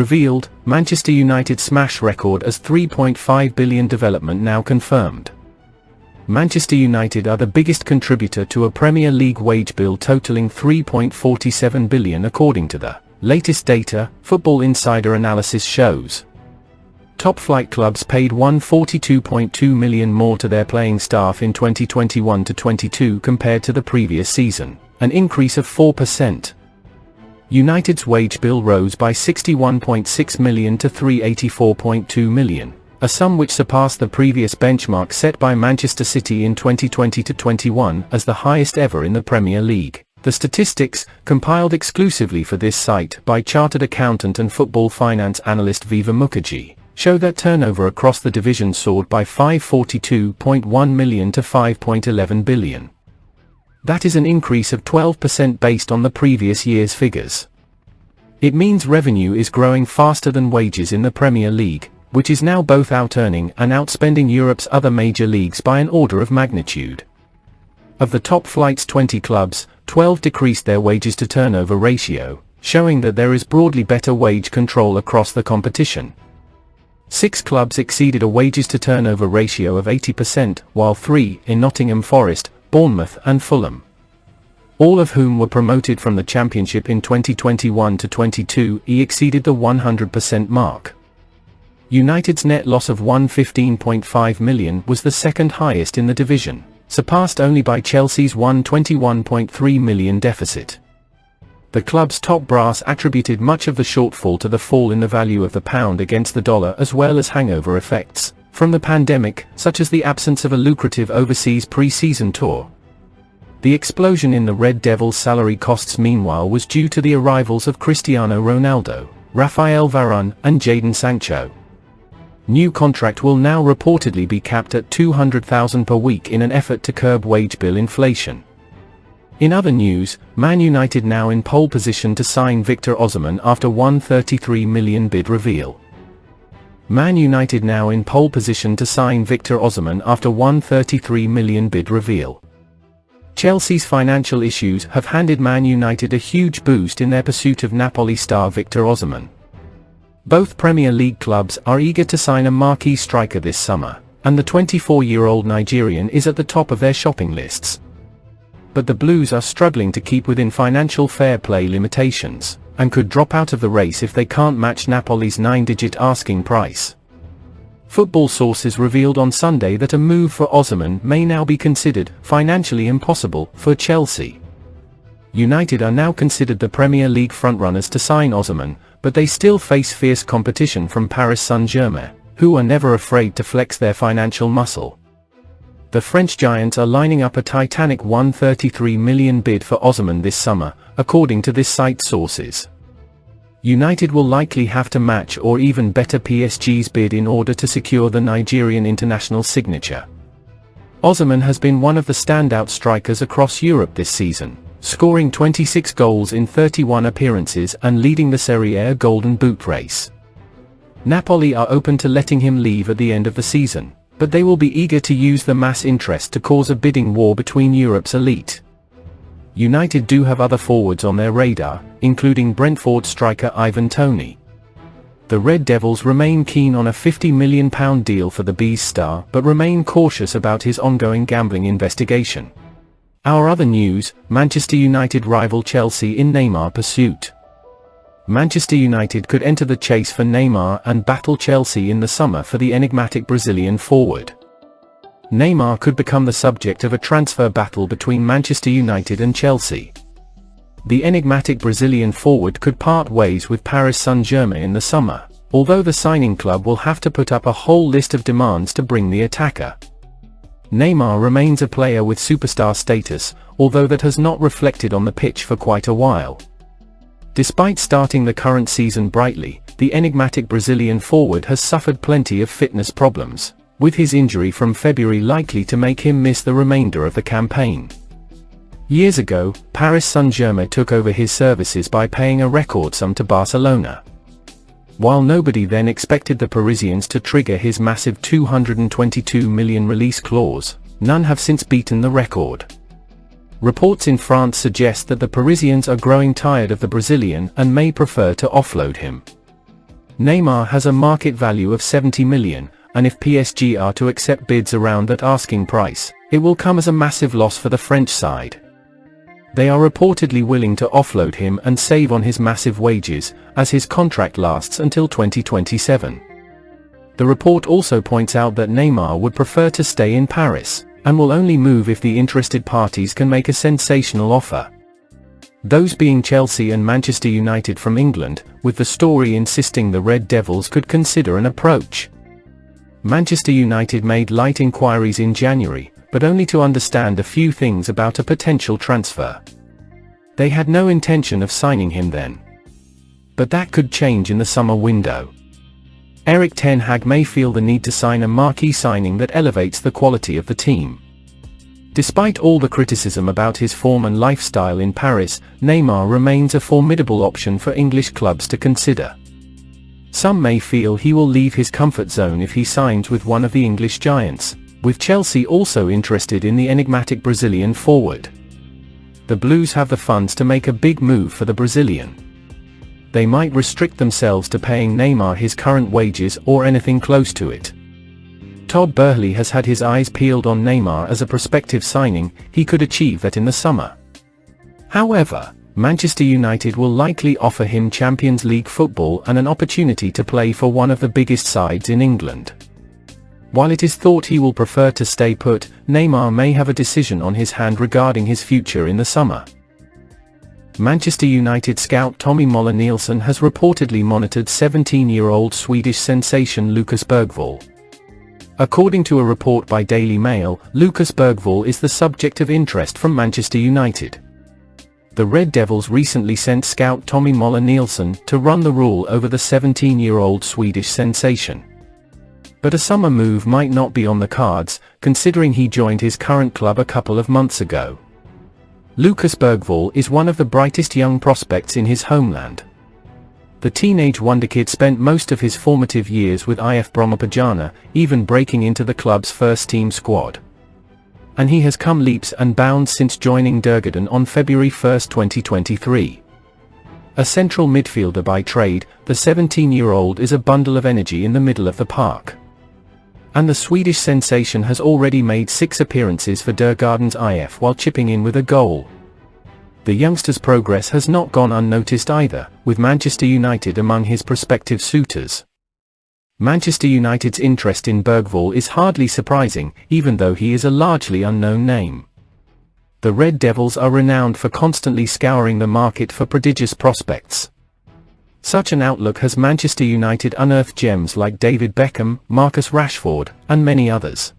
revealed, Manchester United smash record as £3.5 billion development now confirmed. Manchester United are the biggest contributor to a Premier League wage bill totaling £3.47 billion according to the latest data, Football Insider analysis shows. Top-flight clubs paid £142.2 million more to their playing staff in 2021-22 compared to the previous season, an increase of 4%. United's wage bill rose by £61.6 million to £384.2 million, a sum which surpassed the previous benchmark set by Manchester City in 2020-21 as the highest ever in the Premier League. The statistics, compiled exclusively for this site by chartered accountant and football finance analyst Viva Mukherjee, show that turnover across the division soared by £542.1 million to £5.11 billion. That is an increase of 12% based on the previous year's figures. It means revenue is growing faster than wages in the Premier League, which is now both out-earning and outspending Europe's other major leagues by an order of magnitude. Of the top flight's 20 clubs, 12 decreased their wages to turnover ratio, showing that there is broadly better wage control across the competition. 6 clubs exceeded a wages to turnover ratio of 80%, while 3, in Nottingham Forest, Bournemouth and Fulham, all of whom were promoted from the Championship in 2021-22, exceeded the 100% mark. United's net loss of £115.5 million was the second highest in the division, surpassed only by Chelsea's £121.3 million deficit. The club's top brass attributed much of the shortfall to the fall in the value of the pound against the dollar as well as hangover effects from the pandemic, such as the absence of a lucrative overseas pre-season tour. The explosion in the Red Devils' salary costs meanwhile was due to the arrivals of Cristiano Ronaldo, Rafael Varane and Jadon Sancho. New contract will now reportedly be capped at £200,000 per week in an effort to curb wage bill inflation. In other news, Man United now in pole position to sign Victor Osimhen after £133 million bid reveal. Man United now in pole position to sign Victor Osimhen after £133 million bid reveal. Chelsea's financial issues have handed Man United a huge boost in their pursuit of Napoli star Victor Osimhen. Both Premier League clubs are eager to sign a marquee striker this summer, and the 24-year-old Nigerian is at the top of their shopping lists. But the Blues are struggling to keep within financial fair play limitations, and could drop out of the race if they can't match Napoli's 9-digit asking price. Football sources revealed on Sunday that a move for Osimhen may now be considered financially impossible for Chelsea. United are now considered the Premier League frontrunners to sign Osimhen, but they still face fierce competition from Paris Saint-Germain, who are never afraid to flex their financial muscle. The French giants are lining up a titanic £133 million bid for Osimhen this summer, according to this site's sources. United will likely have to match or even better PSG's bid in order to secure the Nigerian international's signature. Osimhen has been one of the standout strikers across Europe this season, scoring 26 goals in 31 appearances and leading the Serie A Golden Boot race. Napoli are open to letting him leave at the end of the season, but they will be eager to use the mass interest to cause a bidding war between Europe's elite. United do have other forwards on their radar, including Brentford striker Ivan Toney. The Red Devils remain keen on a £50 million deal for the Bees star but remain cautious about his ongoing gambling investigation. Our other news, Manchester United rival Chelsea in Neymar pursuit. Manchester United could enter the chase for Neymar and battle Chelsea in the summer for the enigmatic Brazilian forward. Neymar could become the subject of a transfer battle between Manchester United and Chelsea. The enigmatic Brazilian forward could part ways with Paris Saint-Germain in the summer, although the signing club will have to put up a whole list of demands to bring the attacker. Neymar remains a player with superstar status, although that has not reflected on the pitch for quite a while. Despite starting the current season brightly, the enigmatic Brazilian forward has suffered plenty of fitness problems, with his injury from February likely to make him miss the remainder of the campaign. Years ago, Paris Saint-Germain took over his services by paying a record sum to Barcelona. While nobody then expected the Parisians to trigger his massive €222 million release clause, none have since beaten the record. Reports in France suggest that the Parisians are growing tired of the Brazilian and may prefer to offload him. Neymar has a market value of 70 million, and if PSG are to accept bids around that asking price, it will come as a massive loss for the French side. They are reportedly willing to offload him and save on his massive wages, as his contract lasts until 2027. The report also points out that Neymar would prefer to stay in Paris, and will only move if the interested parties can make a sensational offer. Those being Chelsea and Manchester United from England, with the story insisting the Red Devils could consider an approach. Manchester United made light inquiries in January, but only to understand a few things about a potential transfer. They had no intention of signing him then. But that could change in the summer window. Erik ten Hag may feel the need to sign a marquee signing that elevates the quality of the team. Despite all the criticism about his form and lifestyle in Paris, Neymar remains a formidable option for English clubs to consider. Some may feel he will leave his comfort zone if he signs with one of the English giants, with Chelsea also interested in the enigmatic Brazilian forward. The Blues have the funds to make a big move for the Brazilian. They might restrict themselves to paying Neymar his current wages or anything close to it. Todd Boehly has had his eyes peeled on Neymar as a prospective signing. He could achieve that in the summer. However, Manchester United will likely offer him Champions League football and an opportunity to play for one of the biggest sides in England. While it is thought he will prefer to stay put, Neymar may have a decision on his hand regarding his future in the summer. Manchester United scout Tommy Moller-Nielsen has reportedly monitored 17-year-old Swedish sensation Lucas Bergvall. According to a report by Daily Mail, Lucas Bergvall is the subject of interest from Manchester United. The Red Devils recently sent scout Tommy Moller-Nielsen to run the rule over the 17-year-old Swedish sensation. But a summer move might not be on the cards, considering he joined his current club a couple of months ago. Lucas Bergvall is one of the brightest young prospects in his homeland. The teenage wonderkid spent most of his formative years with IF Brommapojana, even breaking into the club's first-team squad. And he has come leaps and bounds since joining Djurgården on February 1, 2023. A central midfielder by trade, the 17-year-old is a bundle of energy in the middle of the park. And the Swedish sensation has already made 6 appearances for Djurgården's IF while chipping in with a goal. The youngster's progress has not gone unnoticed either, with Manchester United among his prospective suitors. Manchester United's interest in Bergvall is hardly surprising, even though he is a largely unknown name. The Red Devils are renowned for constantly scouring the market for prodigious prospects. Such an outlook has Manchester United unearthed gems like David Beckham, Marcus Rashford, and many others.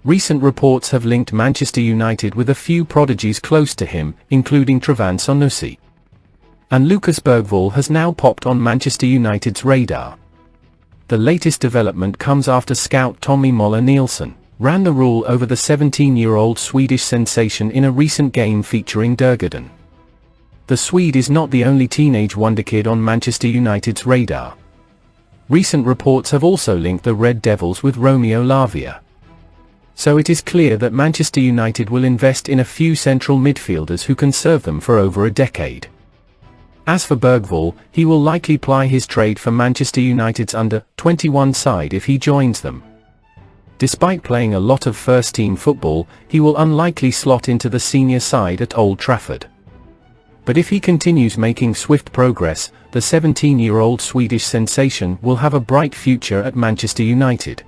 Recent reports have linked Manchester United with a few prodigies close to him, including Trevan Sonusi. And Lucas Bergvall has now popped on Manchester United's radar. The latest development comes after scout Tommy Moller-Nielsen ran the rule over the 17-year-old Swedish sensation in a recent game featuring Djurgården. The Swede is not the only teenage wonderkid on Manchester United's radar. Recent reports have also linked the Red Devils with Romeo Lavia. So it is clear that Manchester United will invest in a few central midfielders who can serve them for over a decade. As for Bergvall, he will likely ply his trade for Manchester United's under-21 side if he joins them. Despite playing a lot of first-team football, he will unlikely slot into the senior side at Old Trafford. But if he continues making swift progress, the 17-year-old Swedish sensation will have a bright future at Manchester United.